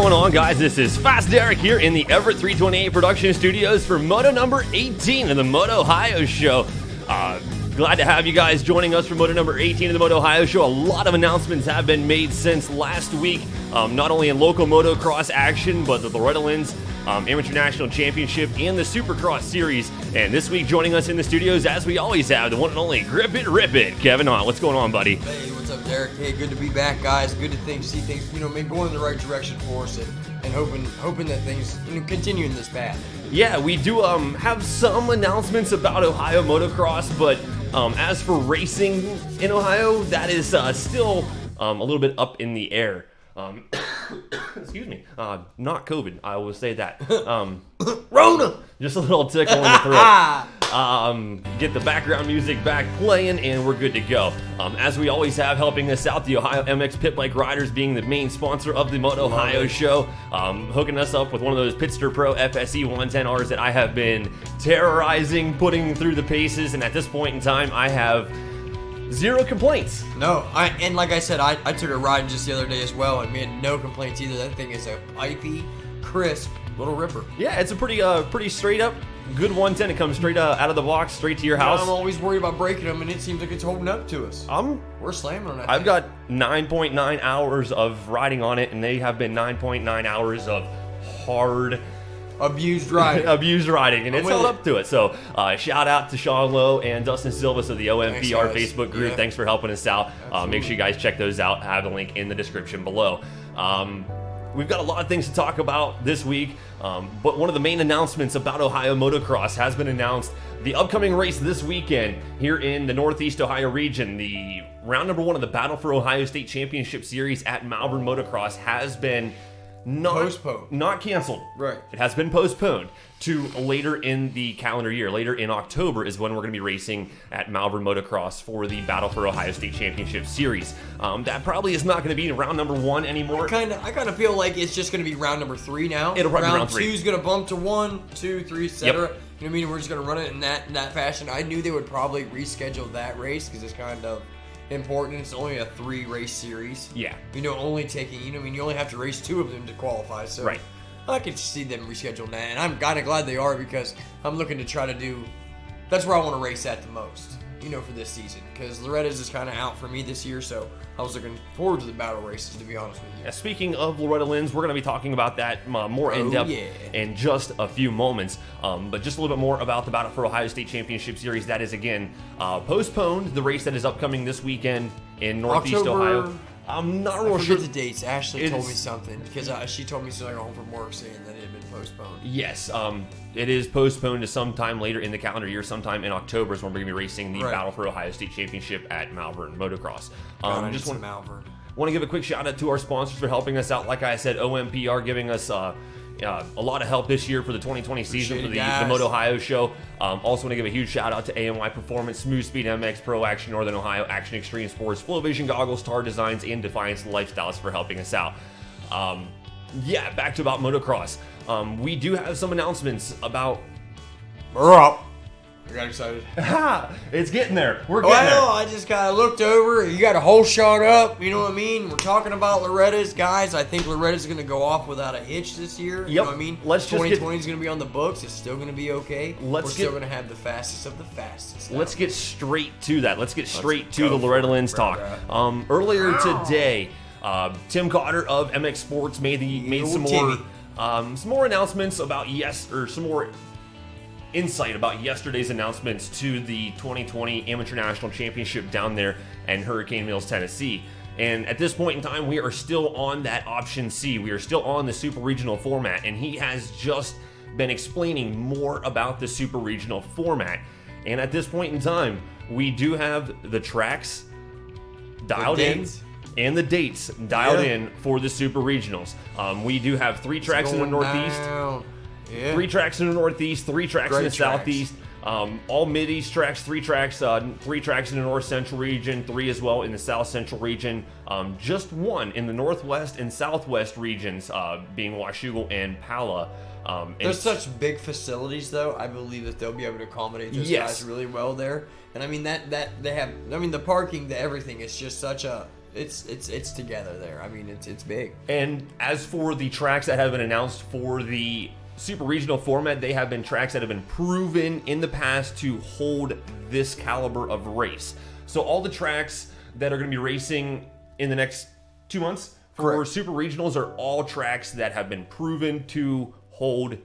going on, guys? This is Fast Derek here in the Everett 328 production studios for Moto number 18 of the MotOHIO show. Glad to have you guys joining us for Moto number 18 of the MotOHIO show. A lot of announcements have been made since last week, not only in local motocross action, but the Loretta Lynn's Amateur National Championship and the Supercross Series. And this week joining us in the studios, as we always have, the one and only Grip It, Rip It, Kevin Hahn. What's going on, buddy? Hey, what's up, Derek? Hey, good to be back, guys. Good to see things, maybe going in the right direction for us, and hoping that things, continue in this path. Yeah, we do have some announcements about Ohio motocross, but as for racing in Ohio, that is still a little bit up in the air. Excuse me, not COVID, I will say that. Rona! Just a little tickle in the throat. Get the background music back playing, and we're good to go. As we always have, helping us out, the Ohio MX PitBike Riders being the main sponsor of the MotOHIO show, hooking us up with one of those Pitster Pro FSE 110Rs that I have been terrorizing, putting through the paces, and at this point in time, I have zero complaints. No, and like I said, I took a ride just the other day as well, and we had no complaints either. That thing is a pipey, crisp little ripper. Yeah, it's a pretty straight up, good 110. It comes straight out of the box, straight to your house. I'm always worried about breaking them, and it seems like it's holding up to us. We're slamming on that. I've got 9.9 hours of riding on it, and they have been 9.9 hours of hard abused riding. And it's held up to it. So shout out to Sean Lowe and Dustin Silvas of the OMPR Facebook group. Thanks for helping us out. Make sure you guys check those out. I have the link in the description below. We've got a lot of things to talk about this week, but one of the main announcements about Ohio motocross has been announced. The upcoming race this weekend here in the Northeast Ohio region, the round number 1 of the Battle for Ohio State Championship Series at Malvern Motocross has been not canceled. Right. It has been postponed to later in the calendar year. Later in October is when we're going to be racing at Malvern Motocross for the Battle for Ohio State Championship Series. That probably is not going to be round number 1 anymore. I kind of feel like it's just going to be round number 3 now. It'll probably be round 3. 2 is going to bump to 1, 2, 3, etc. Yep. You know what I mean? We're just going to run it in that fashion. I knew they would probably reschedule that race because it's kind of important. It's only a 3-race series. Yeah. Only taking, you only have to race 2 of them to qualify. So right. I could see them reschedule that, and I'm kind of glad they are because I'm looking to try to do. That's where I want to race at the most, for this season. Because Loretta's is kind of out for me this year, so I was looking forward to the battle races, to be honest with you. Yeah, speaking of Loretta Lynn's, we're going to be talking about that more in depth in just a few moments. But just a little bit more about the Battle for Ohio State Championship Series. That is, again, postponed. The race that is upcoming this weekend in Northeast Ohio. I'm not real sure. I forget the dates. Ashley told me something because she told me she was home from work saying that it had been postponed. Yes, it is postponed to sometime later in the calendar year. Sometime in October is when we're going to be racing the Battle for Ohio State Championship at Malvern Motocross. Just Malvern. Want to give a quick shout out to our sponsors for helping us out. Like I said, OMPR giving us a lot of help this year for the 2020 season for the MotOHIO show. Also want to give a huge shout out to AMY Performance, Smooth Speed MX, Pro Action Northern Ohio, Action Extreme Sports, Flow Vision Goggles, Tardesigns, and Defiance Lifestyles for helping us out. Back to about motocross. We do have some announcements about. We're up. I got excited. It's getting there. We're getting there. I just kind of looked over. You got a whole shot up. You know what I mean? We're talking about Loretta's. Guys, I think Loretta's going to go off without a hitch this year. Yep. You know what I mean? Let's 2020 is going to be on the books. It's still going to be okay. We're still going to have the fastest of the fastest. Let's get straight to that. Let's get straight to the Loretta Lynn's talk. Earlier today, Tim Cotter of MX Sports made some more announcements about some more insight about yesterday's announcements to the 2020 Amateur National Championship down there in Hurricane Mills, Tennessee. And at this point in time, we are still on that option C. We are still on the super regional format, and he has just been explaining more about the super regional format. And at this point in time, we do have the tracks dialed in and the dates dialed in for the super regionals. We do have 3 tracks in the Northeast. 3 tracks in the Northeast, 3 tracks in the Southeast, all Mid-East tracks, 3 tracks, 3 tracks in the North Central region, 3 as well in the South Central region, just 1 in the Northwest and Southwest regions, being Washougal and Pala. There's such big facilities, though. I believe that they'll be able to accommodate those guys really well there. And I mean that they have. I mean the parking, the everything is just such a. it's together there. I mean, it's big. And as for the tracks that have been announced for the super regional format, they have been tracks that have been proven in the past to hold this caliber of race. So all the tracks that are going to be racing in the next 2 months for Correct. super regionals are all tracks that have been proven to hold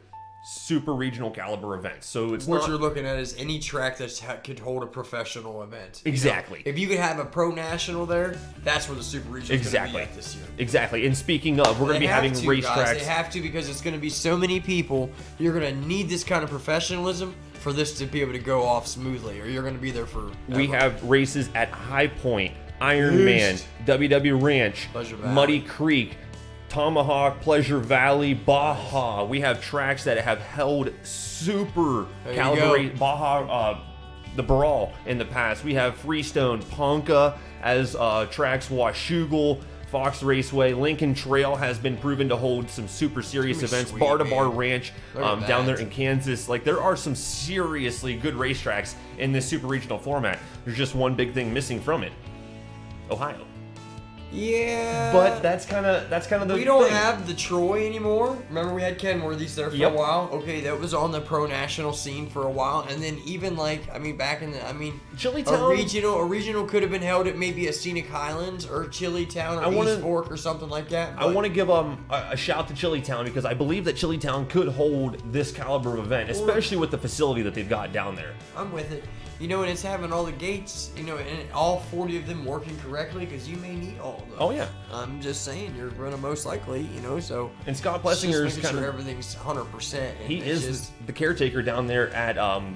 super regional caliber events. So it's What not you're looking at is any track that could hold a professional event. exactly. You know? If you could have a pro national there, that's where the super regional is going to be at this year. Exactly. And speaking of, we're going to be having racetracks. They have to, because it's going to be so many people. You're going to need this kind of professionalism for this to be able to go off smoothly, or you're going to be there for. We have races at High Point, Ironman, WW Ranch, Muddy Creek, Tomahawk, Pleasure Valley, Baja. We have tracks that have held super caliber Baja, the Brawl in the past. We have Freestone, Ponca as tracks, Washougal, Fox Raceway, Lincoln Trail has been proven to hold some super serious events. Bar to Bar Ranch down there in Kansas. Like, there are some seriously good racetracks in this super regional format. There's just one big thing missing from it: Ohio. Yeah, but that's kind of the. We don't thing. have the Troy anymore. Remember, we had Kenworthy's there for Yep. a while. Okay, that was on the pro national scene for a while, and then even back in the, Chilitown, a regional could have been held at maybe a Scenic Highlands or Chilitown or East Fork or something like that. I want to give a shout to Chilitown, because I believe that Chilitown could hold this caliber of event, especially with the facility that they've got down there. I'm with it. And it's having all the gates, and all 40 of them working correctly, because you may need all of them. Oh, yeah. I'm just saying, you're going to most likely, so. And Scott Plessinger is kind of everything's 100%. He is the caretaker down there at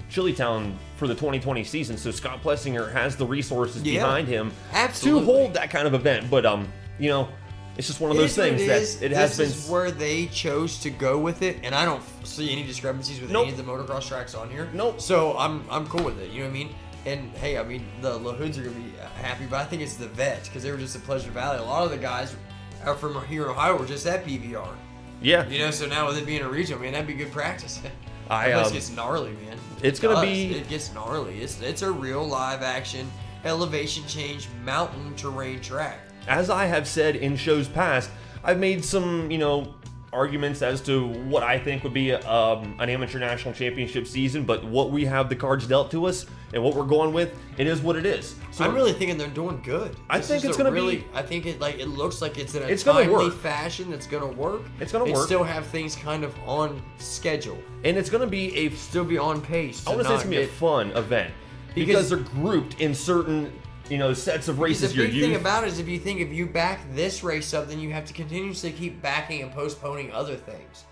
Chilitown for the 2020 season, so Scott Plessinger has the resources behind him to hold that kind of event. But, it's just one of those things that has been. This is where they chose to go with it, and I don't see any discrepancies with any of the motocross tracks on here. Nope. So I'm cool with it. You know what I mean? And hey, the La Hoods are gonna be happy, but I think it's the vets, because they were just at Pleasure Valley. A lot of the guys from here in Ohio were just at PVR. Yeah. So now with it being a regional, man, that'd be good practice. It gets gnarly, man. It gets gnarly. It's a real live action elevation change mountain terrain track. As I have said in shows past, I've made some, arguments as to what I think would be an amateur national championship season, but what we have the cards dealt to us and what we're going with, it is what it is. So I'm really thinking they're doing good. I think it's going to be. I think it looks like it's in a timely fashion that's going to work. It's going to work. Still have things kind of on schedule, and it's going to be still be on pace. I want to say it's going to be a fun event because they're grouped in certain. Sets of races. The big thing about it is if you back this race up, then you have to continuously keep backing and postponing other things.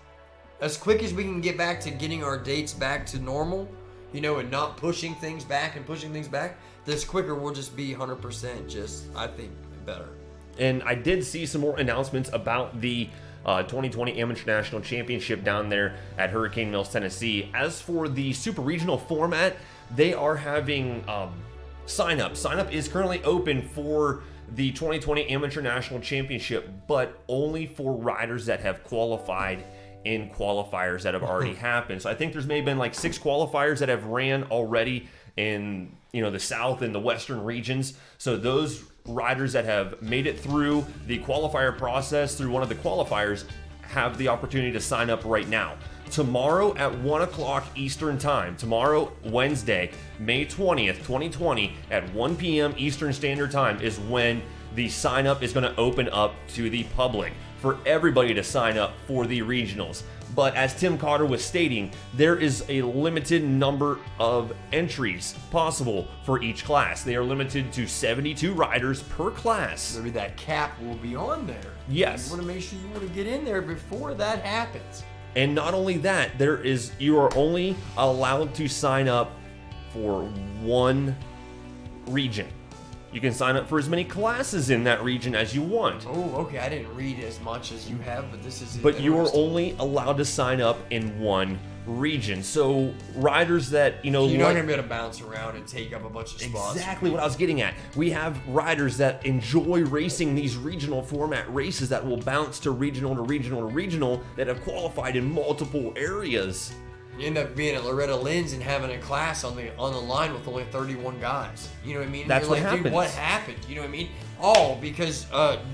As quick as we can get back to getting our dates back to normal, and not pushing things back, this quicker we'll just be 100% I think, better. And I did see some more announcements about the 2020 Amateur National Championship down there at Hurricane Mills, Tennessee. As for the super regional format, they are having sign up. Sign up is currently open for the 2020 Amateur National Championship, but only for riders that have qualified in qualifiers that have already happened. So I think there's maybe been like 6 qualifiers that have ran already in the South and the Western regions. So those riders that have made it through the qualifier process, through one of the qualifiers, have the opportunity to sign up right now. Tomorrow at 1 o'clock Eastern Time, tomorrow, Wednesday, May 20th, 2020, at 1 p.m. Eastern Standard Time is when the sign up is going to open up to the public for everybody to sign up for the regionals. But as Tim Cotter was stating, there is a limited number of entries possible for each class. They are limited to 72 riders per class. Maybe that cap will be on there. Yes. You want to make sure you want to get in there before that happens. And not only that, you are only allowed to sign up for one region. You can sign up for as many classes in that region as you want. Oh, okay. I didn't read as much as you have, but this is. But you are only allowed to sign up in one region. So riders that you're not going to be able to bounce around and take up a bunch of spots. Exactly what I was getting at. We have riders that enjoy racing these regional format races that will bounce to regional that have qualified in multiple areas. You end up being at Loretta Lynn's and having a class on the line with only 31 guys. You know what I mean? And That's you're what like, happens. Dude, what happened? You know what I mean? All because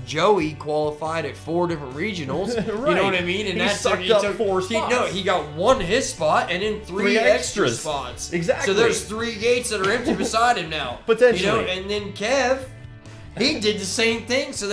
Joey qualified at 4 different regionals. Right. You know what I mean? And He that's sucked up 4 spots. He got 1 his spot and then 3 extra extras. spots. Exactly. So there's 3 gates that are empty beside him now. Potentially. You know, and then Kev, he did the same thing. So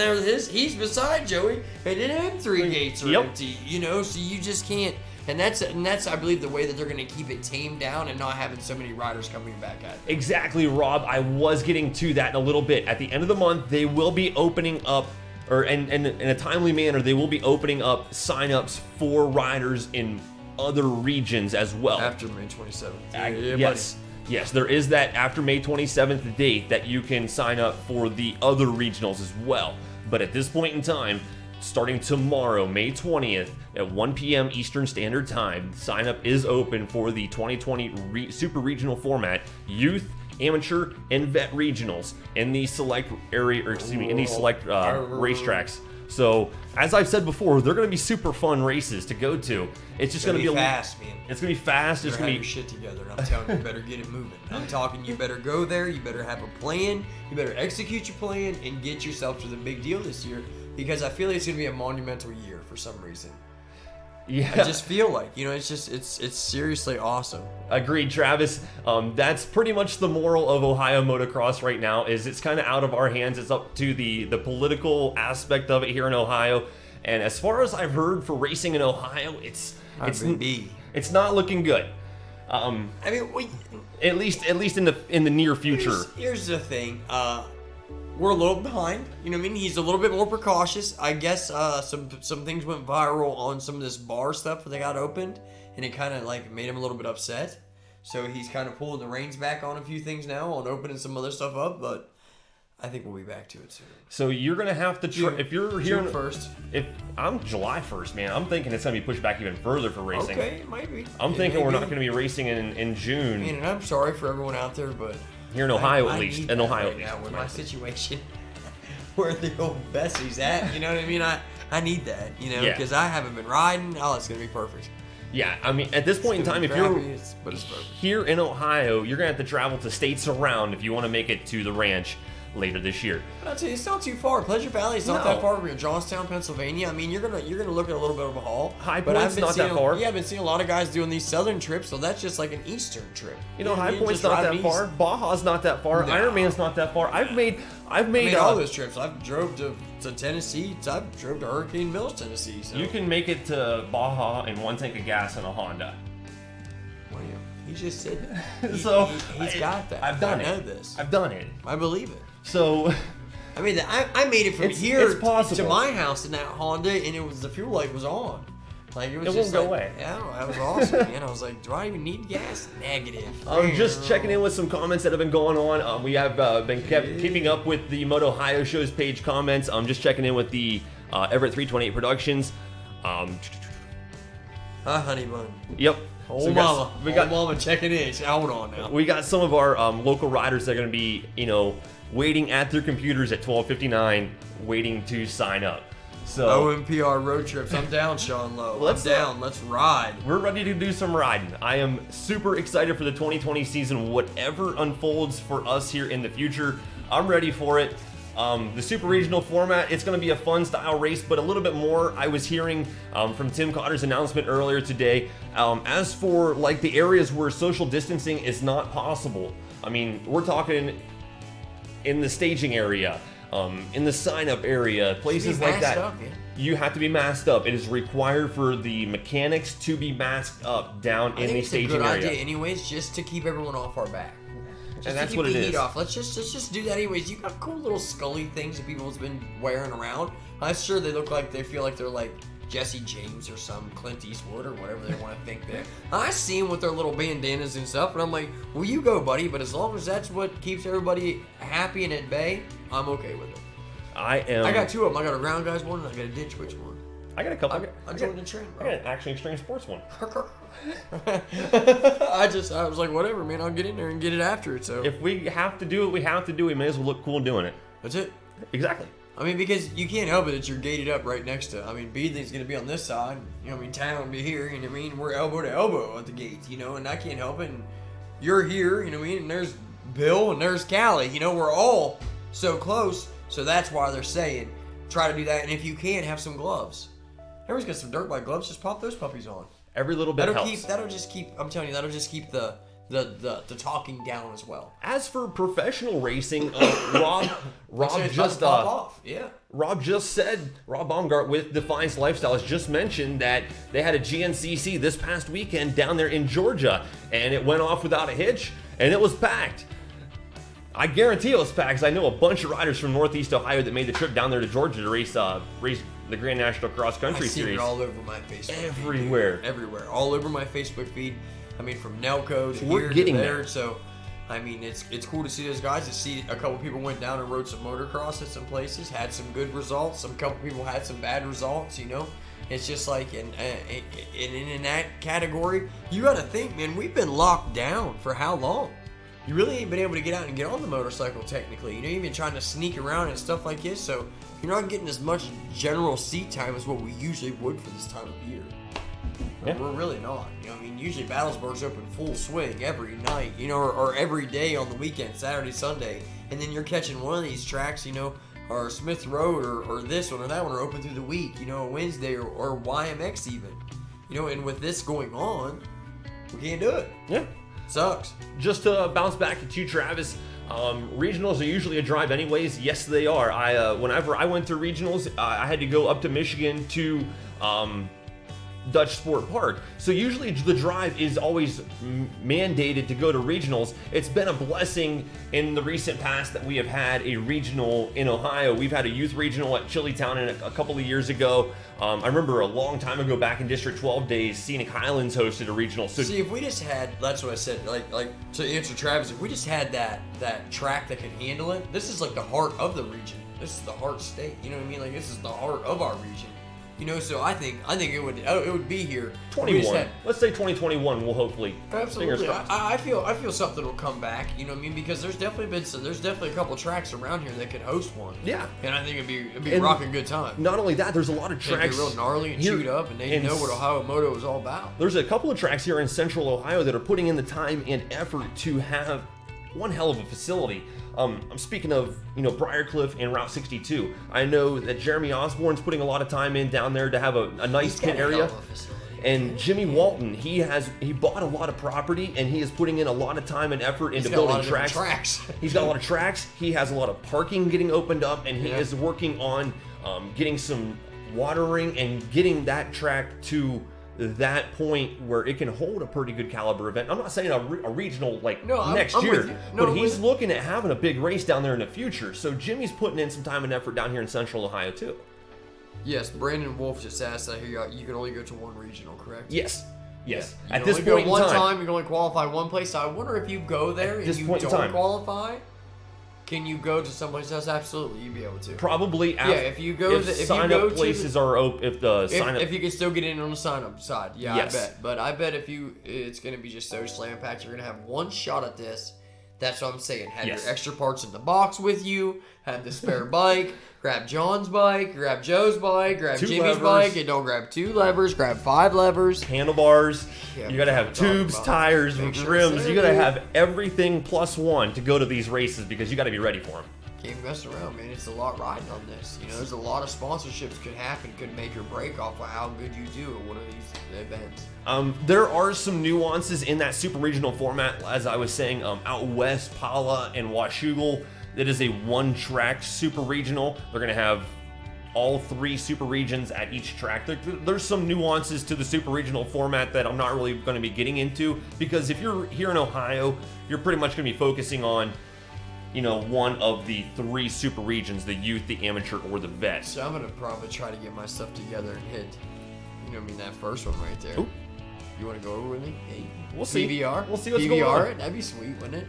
he's beside Joey, and then him 3 gates are empty. You know, so you just can't. And that's I believe the way that they're going to keep it tamed down and not having so many riders coming back at it. Exactly, Rob. I was getting to that in a little bit. At the end of the month, they will be opening up, or in a timely manner, they will be opening up signups for riders in other regions as well. After May 27th. Yes, there is that after May 27th date that you can sign up for the other regionals as well. But at this point in time, starting tomorrow, May 20th at 1 p.m. Eastern Standard Time, sign up is open for the 2020 Super Regional format, youth, amateur, and vet regionals in the select area, or excuse me, in these select racetracks. So, as I've said before, they're going to be super fun races to go to. It's just going to be fast, man. It's going to be fast. You It's better going have to your be shit together. And I'm telling you, you better get it moving. I'm talking, you better go there. You better have a plan. You better execute your plan and get yourself to the big deal this year, because I feel like it's going to be a monumental year for some reason. Yeah. I just feel like, you know, it's seriously awesome. Agreed, Travis. That's pretty much the moral of Ohio motocross right now. Is it's kind of out of our hands. It's up to the political aspect of it here in Ohio. And as far as I've heard for racing in Ohio, it's not looking good. I mean, at least in the near future. Here's the thing. We're a little behind. You know what I mean? He's a little bit more precautious. I guess some things went viral on some of this bar stuff when they got opened, and it kind of like made him a little bit upset. So he's kind of pulling the reins back on a few things now, on opening some other stuff up. But I think we'll be back to it soon. So you're gonna have to if you're here first. If I'm July 1st, man, I'm thinking it's gonna be pushed back even further for racing. Okay, it might be. I'm thinking we're not gonna be racing in June. I mean, and I'm sorry for everyone out there, but here in Ohio, at least. In Ohio, right now, with my situation, where the old Bessie's at, you know what I mean? I need that, you know, because I haven't been riding. Oh, it's gonna be perfect. Yeah, I mean, at this point in time, if you're here in Ohio, you're gonna have to travel to states around if you want to make it to the ranch later this year. But I'll tell you, it's not too far. Pleasure Valley is not that far from Johnstown, Pennsylvania. I mean, you're gonna look at a little bit of a haul. High Point's not that far. Yeah, I've been seeing a lot of guys doing these southern trips, so that's just like an eastern trip. You know, High Point's not that far. Baja's not that far. No. Ironman's not that far. I've made all those trips. I've drove to Tennessee. I've drove to Hurricane Mills, Tennessee. So. You can make it to Baja in 1 tank of gas in a Honda. Well, he just said he's got that. I've done it. I know this. I've done it. I believe it. So, I mean, I made it from here to my house in that Honda, and the fuel light was on. Like it won't go away. Yeah, that was awesome, man. I was like, do I even need gas? Negative. I'm just checking in with some comments that have been going on. We have been keeping up with the MotOHIO Show's page comments. I'm just checking in with the Everett 328 Productions. Hi, honey bun. Yep. Old mama checking in. Hold on now. We got some of our local riders that are going to be, waiting at their computers at 12:59, waiting to sign up. So OMPR road trips. I'm down, Sean Lowe. Let's ride. We're ready to do some riding. I am super excited for the 2020 season. Whatever unfolds for us here in the future, I'm ready for it. The super regional format, it's going to be a fun style race, but a little bit more. I was hearing from Tim Cotter's announcement earlier today. As for like the areas where social distancing is not possible, I mean, we're talking in the staging area, in the sign-up area, places like that. You have to be masked up. It is required for the mechanics to be masked up down in the staging area. I think it's a good idea, anyways, just to keep everyone off our back. And that's what it is. Heat off. Let's just do that anyways. You got cool little scully things that people's been wearing around. I'm sure they look like they feel like they're like Jesse James or some Clint Eastwood or whatever they want to think they're. I see them with their little bandanas and stuff, and I'm like, well, you go, buddy. But as long as that's what keeps everybody happy and at bay, I'm okay with it. I got 2 of them. I got a ground guys one and I got a ditch witch one. I got a couple. I joined the train, bro. I got an Action Extreme Sports one. I was like, whatever, man. I'll get in there and get it after it. So if we have to do it, we have to do it. We may as well look cool doing it. That's it. Exactly. I mean, because you can't help it that you're gated up right next to. I mean, Beadley's going to be on this side. You know what I mean? Town will be here. You know what I mean? We're elbow to elbow at the gates, you know, and I can't help it. And you're here, you know what I mean? And there's Bill and there's Callie. You know, we're all so close. So that's why they're saying try to do that. And if you can, have some gloves. Everyone's got some dirt bike gloves. Just pop those puppies on. Every little bit helps. That'll just keep. I'm telling you, that'll just keep the talking down as well. As for professional racing, Rob just pop off. Yeah. Rob Baumgart with Defiance Lifestyles just mentioned that they had a GNCC this past weekend down there in Georgia, and it went off without a hitch, and it was packed. I guarantee it was packed because I know a bunch of riders from Northeast Ohio that made the trip down there to Georgia to race the Grand National Cross Country Series. I see it all over my Facebook Everywhere. feed. Everywhere. All over my Facebook feed. I mean, from Nelco to We're here getting to there. there. So, I mean, it's cool to see those guys. To see a couple people went down and rode some motocross at some places, had some good results. Some couple people had some bad results, you know. It's just like, in that category, you got to think, man, we've been locked down for how long? You really ain't been able to get out and get on the motorcycle technically. You know, you've been trying to sneak around and stuff like this, so you're not getting as much general seat time as what we usually would for this time of year. Yeah. We're really not. You know, I mean, usually Battlesburg's open full swing every night, you know, or every day on the weekend, Saturday, Sunday, and then you're catching one of these tracks, you know, or Smith Road or this one or that one are open through the week, you know, Wednesday or YMX even. You know, and with this going on, we can't do it. Yeah. Sucks. Just to bounce back at you, Travis, regionals are usually a drive anyways. Yes, they are. Whenever I went to regionals, I had to go up to Michigan to Dutch Sport Park. So usually the drive is always mandated to go to regionals. It's been a blessing in the recent past that we have had a regional in Ohio. We've had a youth regional at Chillytown a couple of years ago. I remember a long time ago back in District 12 days, Scenic Highlands hosted a regional. So see, if we just had, that's what I said, like to answer Travis, if we just had that track that could handle it, this is like the heart of the region. This is the heart state. You know what I mean? Like, this is the heart of our region. You know, so I think it would be here. 21. Let's say 2021 will hopefully. Absolutely. I feel something will come back. You know what I mean? Because there's definitely a couple tracks around here that could host one. Yeah. And I think it'd be a rocking good time. Not only that, there's a lot of tracks. They'd be real gnarly and chewed up, and they know what Ohio Moto is all about. There's a couple of tracks here in Central Ohio that are putting in the time and effort to have one hell of a facility. I'm speaking of, Briarcliff and Route 62. I know that Jeremy Osborne's putting a lot of time in down there to have a nice pit area. And Jimmy Walton, he bought a lot of property and he is putting in a lot of time and effort into building tracks. He's got a lot of tracks. He has a lot of parking getting opened up, and he is working on getting some watering and getting that track to that point where it can hold a pretty good caliber event. I'm not saying a regional next year, but he's looking at having a big race down there in the future. So Jimmy's putting in some time and effort down here in Central Ohio too. Yes, Brandon Wolf just asked, I hear you can only go to one regional, correct? Yes. Yeah. At this point in time, you can only qualify one place. So I wonder if you go there and you don't qualify, can you go to someplace else? Absolutely, you'd be able to. Probably. If you go, sign-up places are open. If you can still get in on the sign-up side, yes. I bet. But I bet it's going to be just so slam-packed. You're going to have one shot at this. That's what I'm saying. Have your extra parts in the box with you. Have the spare bike. Grab John's bike. Grab Joe's bike. Grab Jimmy's bike. And don't grab 2 levers. Grab 5 levers. Handlebars. You got to have tubes, tires, rims. You got to have everything plus one to go to these races because you got to be ready for them. Can't mess around, man. It's a lot riding on this. There's a lot of sponsorships could happen, could make or break off of how good you do at one of these events. There are some nuances in that super regional format, as I was saying, out west, Pala and Washougal. That is a one-track super regional. They're going to have all 3 super regions at each track. There's some nuances to the super regional format that I'm not really going to be getting into, because if you're here in Ohio, you're pretty much going to be focusing on one of the 3 super regions, the youth, the amateur, or the vet. So I'm going to probably try to get my stuff together and hit, that first one right there. Ooh. You want to go over with me? Hey, we'll see. PVR? We'll see what's going on. That'd be sweet, wouldn't it?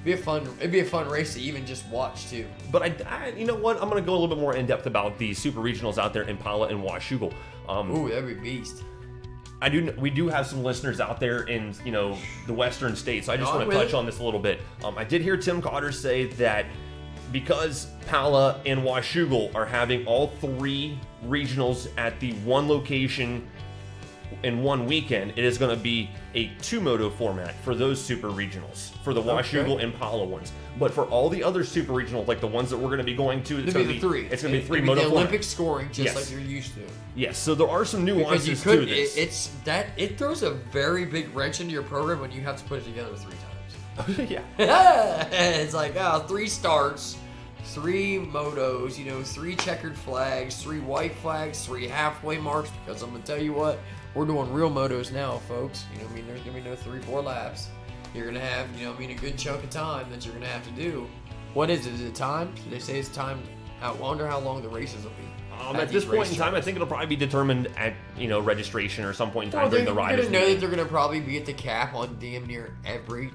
It'd be a fun race to even just watch, too. But you know what? I'm going to go a little bit more in-depth about the super regionals out there in Pala and Washougal. Ooh, that'd be beast. We do have some listeners out there in the western states, so I just want to touch on this a little bit. I did hear Tim Cotter say that because Pala and Washougal are having all 3 regionals at the one location in one weekend, it is going to be a 2-moto format for those super regionals, for the Washougal and Pala ones. But for all the other super regionals, like the ones that we're going to be going to, it's going to be 3. It's going to be 3 moto moto the format. Olympic scoring, just like you're used to. Yes, so there are some nuances because to this. It throws a very big wrench into your program when you have to put it together 3 times. Yeah. It's like 3 starts, 3 motos, 3 checkered flags, 3 white flags, 3 halfway marks. Because I'm gonna tell you what, we're doing real motos now, folks. There's gonna be no 3-4 laps. You're gonna have, a good chunk of time that you're gonna have to do. What is it? Is it time? They say it's time. I wonder how long the races will be. At this point in time, I think it'll probably be determined at registration or some point in time during the riders. You're gonna know that they're gonna probably be at the cap on damn near every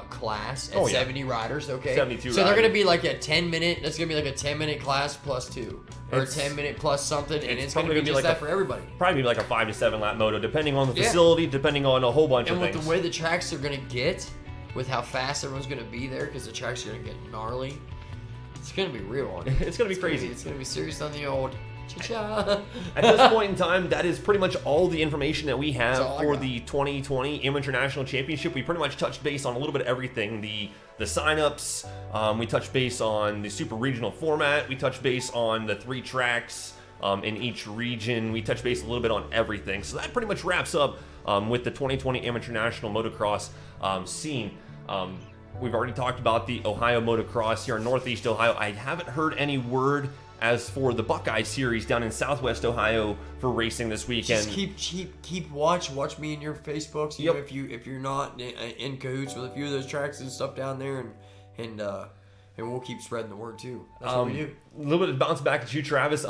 class at 70 riders, okay? 72 so they're going to be like a 10-minute, that's going to be like a 10-minute class plus 2. Or a 10-minute plus something, and it's going to be just like that for everybody. Probably like a 5 to 7 lap moto, depending on the facility, depending on a whole bunch of things. And with the way the tracks are going to get, with how fast everyone's going to be there, because the tracks are going to get gnarly, it's going to be real on it. It's going to be crazy. It's going to be serious on the old... At this point in time, that is pretty much all the information that we have for the 2020 Amateur National Championship. We pretty much touched base on a little bit of everything. The signups, we touched base on the super regional format, we touched base on the 3 tracks in each region, we touched base a little bit on everything. So that pretty much wraps up with the 2020 Amateur National Motocross scene. We've already talked about the Ohio Motocross here in Northeast Ohio. I haven't heard any word as for the Buckeye Series down in Southwest Ohio for racing this weekend. Just keep watch me in your Facebooks. If you're not in cahoots with a few of those tracks and stuff down there, and we'll keep spreading the word too. That's what we do. A little bit of bounce back at you, Travis.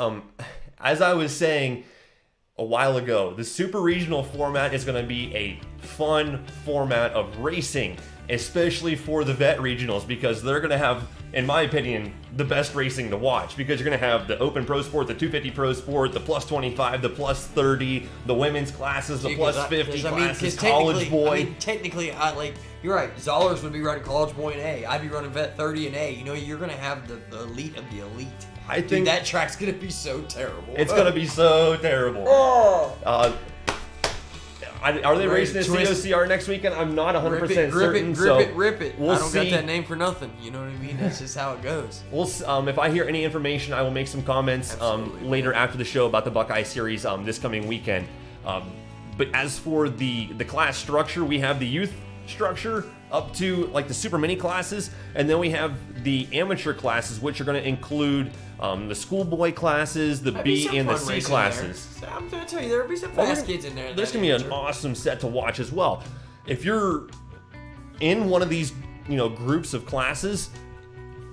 As I was saying a while ago, the super regional format is going to be a fun format of racing, especially for the vet regionals, because they're going to have, in my opinion, the best racing to watch, because you're going to have the Open Pro Sport, the 250 Pro Sport, the plus 25, the plus 30, the women's classes, the plus 50 classes, college boy. Technically, you're right. Zollers would be running college boy in A. I'd be running vet 30 in A. You're going to have the elite of the elite. I think that track's going to be so terrible. It's going to be so terrible. Are they racing this COCR next weekend? I'm not 100% certain. Rip it. We'll I don't see. got that name for nothing. You know what I mean? That's just how it goes. If I hear any information, I will make some comments later after the show about the Buckeye Series this coming weekend. But as for the class structure, we have the youth structure up to like the super mini classes, and then we have the amateur classes, which are going to include the schoolboy classes, the B and the C classes. I'm going to tell you, there'll be some fast kids in there. There's going to be an awesome set to watch as well. If you're in one of these, groups of classes,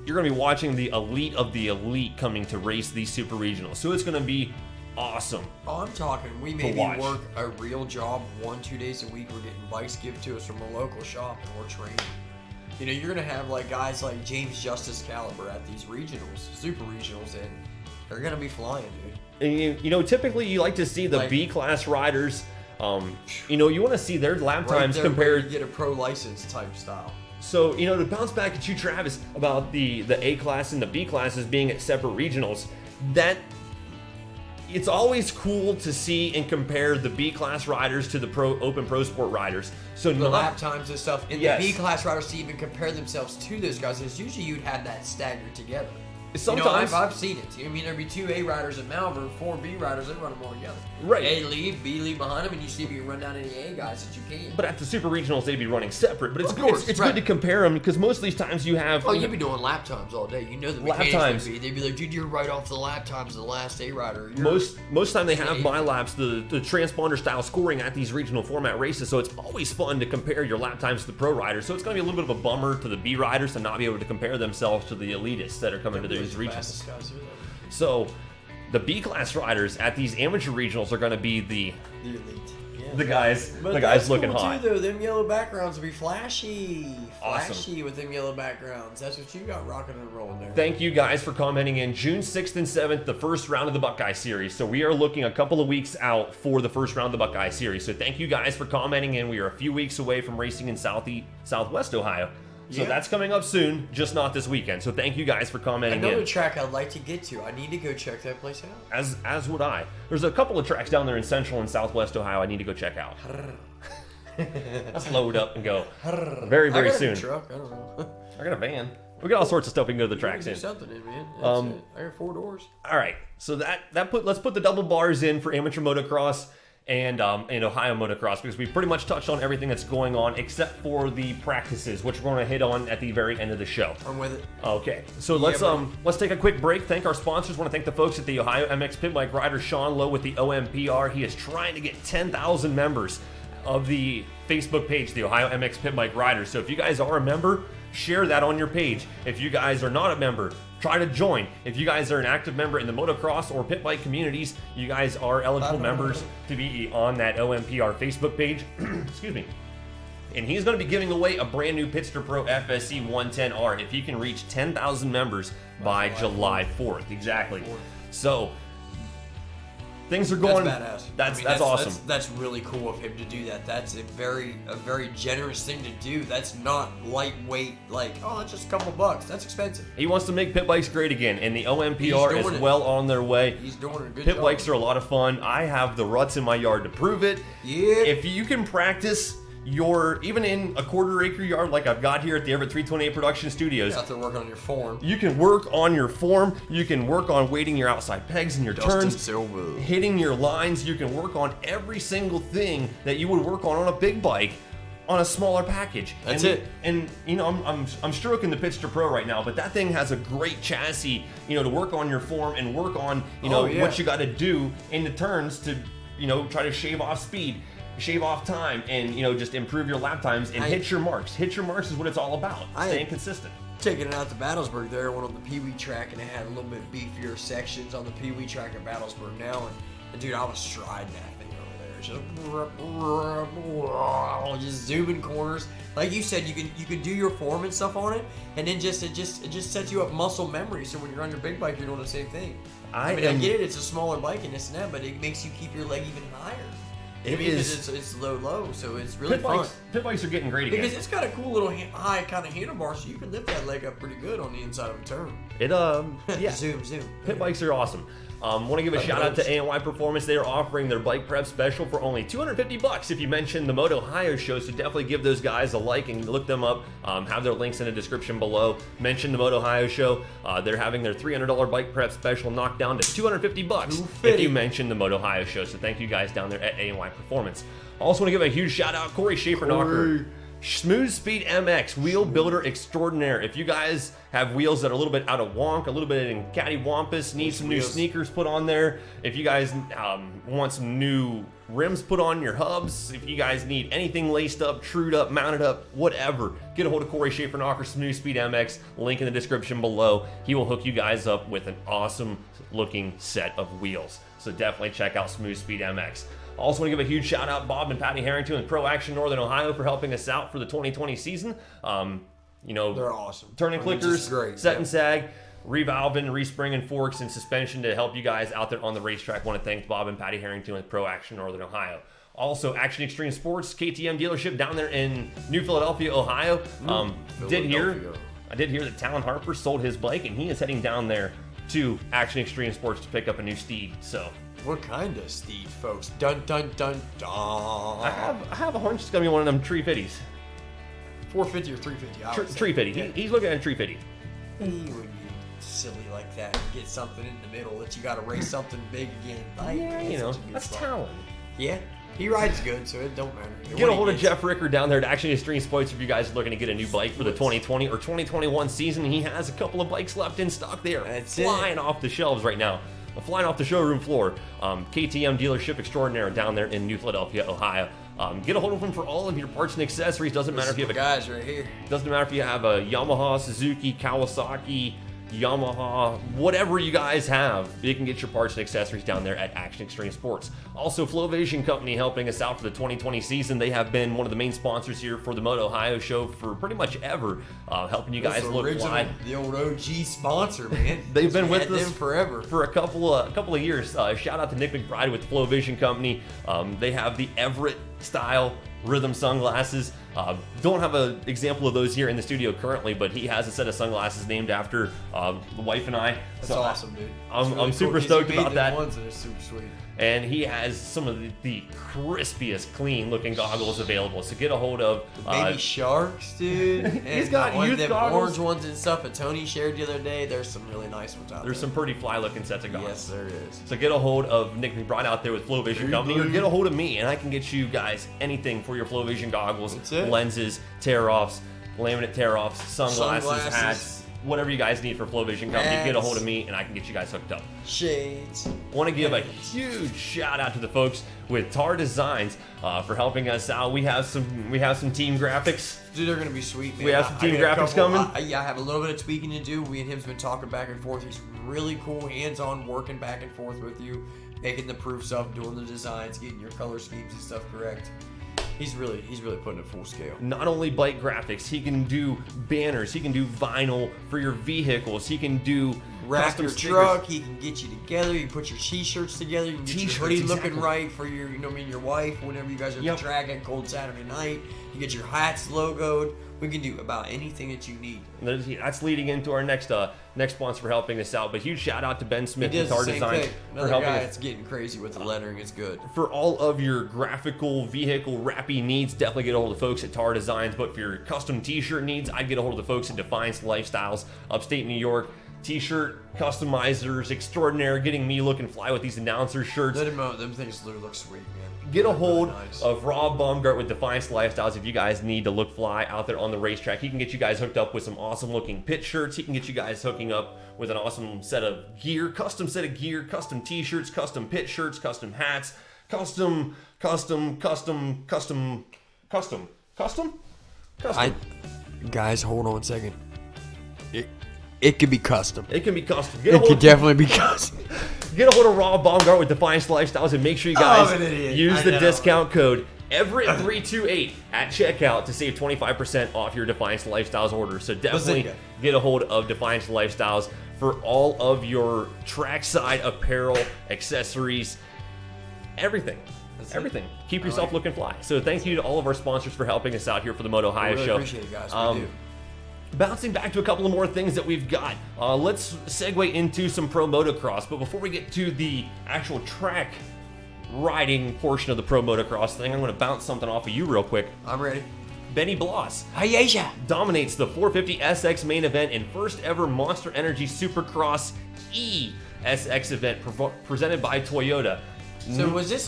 you're going to be watching the elite of the elite coming to race these super regionals. So it's going to be awesome. Oh, I'm talking, we maybe work a real job 1-2 days a week. We're getting bikes given to us from a local shop, and we're training. You're going to have guys like James Justice caliber at these regionals, super regionals, and they're going to be flying, dude. And typically you like to see the B class riders. You want to see their lap times compared. You get a pro license type style. So to bounce back at you, Travis, about the A class and the B classes being at separate regionals, that it's always cool to see and compare the B class riders to the Open Pro Sport riders. So the lap times and stuff, and the B class riders to even compare themselves to those guys, because usually you'd have that staggered together. Sometimes I've seen it. There'd be 2 A riders at Malvern, 4 B riders. They run them all together. Right. A leave, B leave behind them, and you see if you can run down any A guys that you can. But at the super regionals, they'd be running separate. But it's good to compare them, because most of these times you have. You'd be doing lap times all day. The lap times. They'd be like, dude, you're right off the lap times of the last A rider. Most time they have my laps, the transponder style scoring at these regional format races. So it's always fun to compare your lap times to the pro riders. So it's going to be a little bit of a bummer to the B riders to not be able to compare themselves to the elitists that are coming to these regions. So the B class riders at these amateur regionals are going to be the elite. Yeah. The guys looking hot. Too, though. Them yellow backgrounds will be flashy Awesome. with them yellow backgrounds. That's what you got rocking and rolling there. Thank you guys for commenting in. June 6th and 7th, the first round of the Buckeye Series. So we are looking a couple of weeks out for the first round of the Buckeye Series. So thank you guys for commenting in. We are a few weeks away from racing in Southwest Ohio. So that's coming up soon, just not this weekend. So thank you guys for commenting Another track I'd like to get to. I need to go check that place out. As would I. There's a couple of tracks down there in Central and Southwest Ohio I need to go check out. Let's load up and go very, very soon. I got a truck. I don't know. I got a van. We got all sorts of stuff we can go to the tracks in. Something in, man. That's it. I got 4 doors. All right, so let's put the double bars in for amateur motocross and Ohio motocross, because we pretty much touched on everything that's going on except for the practices, which we're going to hit on at the very end of the show. I'm with it. Okay, so let's take a quick break. Thank our sponsors. Want to thank the folks at the Ohio MX PitBike rider Sean Lowe with the OMPR. He is trying to get 10,000 members of the Facebook page, the Ohio MX PitBike Riders. So if you guys are a member, share that on your page. If you guys are not a member, try to join. If you guys are an active member in the motocross or pit bike communities, you guys are eligible members to be on that OMPR Facebook page. Excuse me. And he's going to be giving away a brand new Pitster Pro FSC 110R if you can reach 10,000 members by July 4th. Exactly. So things are going. That's badass. That's awesome. That's really cool of him to do that. That's a very generous thing to do. That's not lightweight. Like, oh, that's just a couple bucks. That's expensive. He wants to make pit bikes great again, and the OMPR is well on their way. He's doing a good job. Pit job. bikes are a lot of fun. I have the ruts in my yard to prove it. Yeah. If you can practice even in a quarter-acre yard like I've got here at the Everett 328 Production Studios. You have to work on your form. You can work on your form. You can work on weighting your outside pegs and your turns, hitting your lines. You can work on every single thing that you would work on a big bike on a smaller package. That's it. And you know, I'm stroking the Pitster Pro right now, but that thing has a great chassis, you know, to work on your form and work on, you know, what you got to do in the turns to, you know, try to shave off speed, shave off time, and, you know, just improve your lap times and hit your marks. Hit your marks is what it's all about. Staying consistent. Taking it out to Battlesburg there, went on the Pee Wee track, and it had a little bit beefier sections on the Pee Wee track at Battlesburg now, and dude, I was striding that thing over there, just zooming corners. Like you said, you can do your form and stuff on it, and then it just sets you up muscle memory. So when you're on your big bike, you're doing the same thing. I get it, it's a smaller bike and this and that, but it makes you keep your leg even higher. It's low, so it's really fun. Pit bikes are getting great again. Because it's got a cool little high kind of handlebar, so you can lift that leg up pretty good on the inside of a turn. Zoom. Pit bikes are awesome. Want to give a shout out to ANY Performance. They are offering their bike prep special for only $250 if you mention the MotOHIO show. So definitely give those guys a like and look them up. Have their links in the description below. Mention the MotOHIO show. They're having their $300 bike prep special knocked down to $250 if you mention the MotOHIO show. So thank you guys down there at ANY Performance. Also want to give a huge shout out Corey Schaefer-Knocker. Smooth Speed MX, wheel builder extraordinaire. If you guys have wheels that are a little bit out of wonk, a little bit in cattywampus, need some new sneakers put on there, if you guys want some new rims put on your hubs, if you guys need anything laced up, trued up, mounted up, whatever, get a hold of Corey Schaefer-Knocker, Smooth Speed MX, link in the description below. He will hook you guys up with an awesome looking set of wheels. So definitely check out Smooth Speed MX. Also want to give a huge shout out Bob and Patty Harrington with Pro Action Northern Ohio for helping us out for the 2020 season. You know, they're awesome. Turning clickers, set and sag, revalving, respringing forks, and suspension to help you guys out there on the racetrack. Want to thank Bob and Patty Harrington with Pro Action Northern Ohio. Also, Action Extreme Sports, KTM dealership down there in New Philadelphia, Ohio. I did hear that Talon Harper sold his bike, and he is heading down there to Action Extreme Sports to pick up a new steed. So. What kind of steed, folks? Dun dun dun dun. I have a hunch it's gonna be one of them tree fitties. 450 or 350. Tree fitty. Yeah. He's looking at a tree fitty. He would be silly like that and get something in the middle that you got to race something big again. Like, yeah, you know, that's talent. Yeah, he rides good, so it don't matter. Get a hold of Jeff Ricker down there at Action Extreme Sports if you guys are looking to get a new bike for the 2020 or 2021 season. He has a couple of bikes left in stock there, flying off the shelves right now. Flying off the showroom floor. KTM dealership extraordinaire down there in New Philadelphia, Ohio. Get a hold of them for all of your parts and accessories. Doesn't matter if you have guys right here. Doesn't matter if you have a Yamaha, Suzuki, Kawasaki, Yamaha, whatever you guys have, you can get your parts and accessories down there at Action Extreme Sports. Also, Flow Vision Company helping us out for the 2020 season. They have been one of the main sponsors here for the MotOHIO show for pretty much ever, helping you guys look fly. The old OG sponsor, man. They've been with us forever for a couple of years. Shout out to Nick McBride with Flow Vision Company. They have the Everett style rhythm sunglasses. Don't have an example of those here in the studio currently, but he has a set of sunglasses named after the wife and I. That's awesome, dude. I'm super stoked about that. Ones that are super sweet. And he has some of the crispiest, clean-looking goggles available. So get a hold of Baby sharks, dude. He's got one youth of them goggles. orange ones and stuff that Tony shared the other day. There's some really nice ones out There's there. some pretty fly-looking sets of goggles. Yes, there is. So get a hold of Nick McBride out there with Flow Vision Company, or get a hold of me, and I can get you guys anything for your Flow Vision goggles, lenses, tear-offs, laminate tear-offs, sunglasses, hats, whatever you guys need for Flow Vision Company. Get a hold of me, and I can get you guys hooked up. Shades. Want to give a huge shout out to the folks with Tardesign for helping us out. We have some team graphics. Dude, they're gonna be sweet, man. We have some team graphics coming. Yeah, I have a little bit of tweaking to do. We and him's been talking back and forth. He's really cool, hands-on, working back and forth with you, making the proofs up, doing the designs, getting your color schemes and stuff correct. He's really putting it full scale. Not only bike graphics, he can do banners, he can do vinyl for your vehicles, he can do wrap your stickers. truck, he can get you together, you can put your t-shirts together, you can get your hoodie looking right for your, your wife whenever you guys are at the track on cold Saturday night. You get your hats logoed. We can do about anything that you need. That's leading into our next sponsor for helping us out. But huge shout out to Ben Smith with Tardesign for helping us. It's getting crazy with the lettering. It's good. For all of your graphical vehicle wrappy needs, definitely get a hold of the folks at Tardesign. But for your custom t-shirt needs, I'd get a hold of the folks at Defiance Lifestyles, upstate New York. T-shirt customizers extraordinaire, getting me looking fly with these announcer shirts. Them things look sweet, man. Get a hold of Rob Baumgart with Defiance Lifestyles if you guys need to look fly out there on the racetrack. He can get you guys hooked up with some awesome looking pit shirts. He can get you guys hooking up with an awesome set of gear, custom t-shirts, custom pit shirts, custom hats, custom. Guys, hold on a second. It could be custom. It can be custom. It could definitely be custom. Get a hold of Rob Baumgart with Defiance Lifestyles and make sure you guys use the discount code Everett328 at checkout to save 25% off your Defiance Lifestyles order. So definitely get a hold of Defiance Lifestyles for all of your trackside apparel, accessories, everything. Everything. Keep yourself looking fly. So thank you to all of our sponsors for helping us out here for the MotOHIO show. Appreciate it, guys. We do. Bouncing back to a couple of more things that we've got. Let's segue into some pro motocross. But before we get to the actual track riding portion of the pro motocross thing, I'm going to bounce something off of you real quick. I'm ready. Benny Bloss Hiya. dominates the 450 SX main event in first ever Monster Energy Supercross ESX event presented by Toyota. So was this